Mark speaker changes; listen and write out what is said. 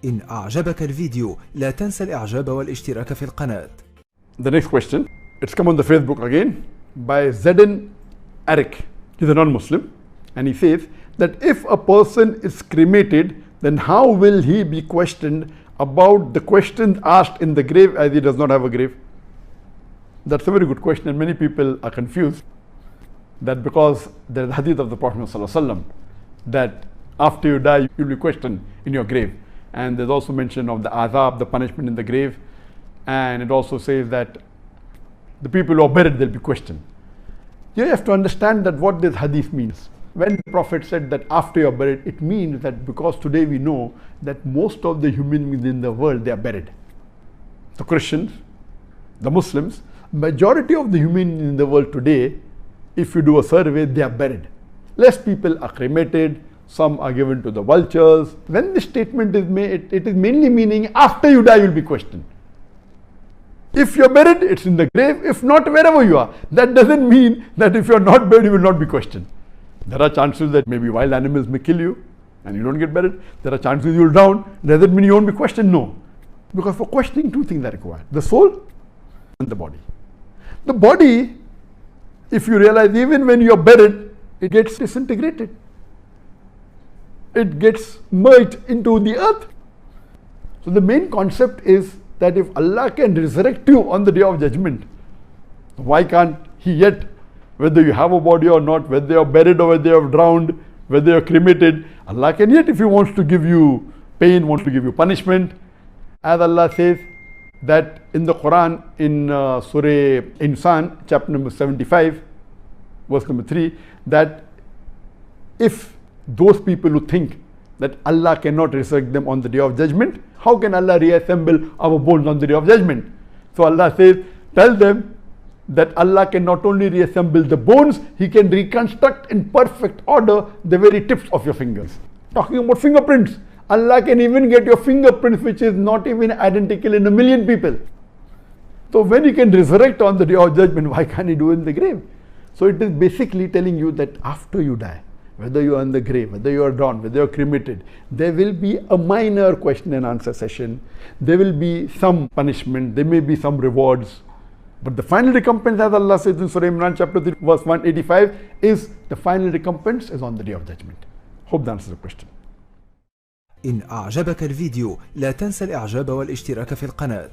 Speaker 1: إن أعجبك الفيديو لا تنسى الإعجاب والاشتراك في القناة.
Speaker 2: The next question, it's come on the Facebook again by Zedin Eric. He's a non-Muslim and he says that if a person is cremated, then how will he be questioned about the questions asked in the grave as he does not have a grave? That's a very good question, and many people are confused that because there's a hadith of the Prophet ﷺ that after you die you'll be questioned in your grave, and there's also mention of the azab, the punishment in the grave, and it also says that the people who are buried, they'll be questioned. You have to understand that what this hadith means. When the Prophet said that after you're buried, it means that because today we know that most of the human beings in the world, they are buried. The Christians, the Muslims, majority of the human in the world today, if you do a survey, they are buried. Less people are cremated, some are given to the vultures. When this statement is made, it is mainly meaning after you die, you'll be questioned. If you're buried, it's in the grave. If not, wherever you are. That doesn't mean that if you're not buried, you will not be questioned. There are chances that maybe wild animals may kill you and you don't get buried. There are chances you'll drown. Does that mean you won't be questioned? No. Because for questioning, two things are required: the soul and the body. The body, if you realize, even when you're buried, it gets disintegrated. It gets merged into the earth. So the main concept is that if Allah can resurrect you on the day of judgment, why can't He yet, whether you have a body or not, whether you're buried or whether you're drowned, whether you're cremated, Allah can yet, if He wants to give you pain, wants to give you punishment. As Allah says that in the Quran, in Surah Insan, chapter number 75, verse number 3, that if those people who think that Allah cannot resurrect them on the day of judgment, how can Allah reassemble our bones on the day of judgment? So Allah says, tell them that Allah can not only reassemble the bones, He can reconstruct in perfect order the very tips of your fingers. Talking about fingerprints, Allah can even get your fingerprints which is not even identical in a million people. So when He can resurrect on the day of judgment, why can't He do it in the grave? So it is basically telling you that after you die, whether you are in the grave, whether you are drowned, whether you are cremated, there will be a minor question and answer session. There will be some punishment, there may be some rewards. But the final recompense, as Allah says in Surah Imran chapter 3 verse 185, is the final recompense is on the day of judgment. Hope that answers the question.
Speaker 1: إن أعجبك الفيديو لا تنسى الإعجاب والاشتراك في القناة.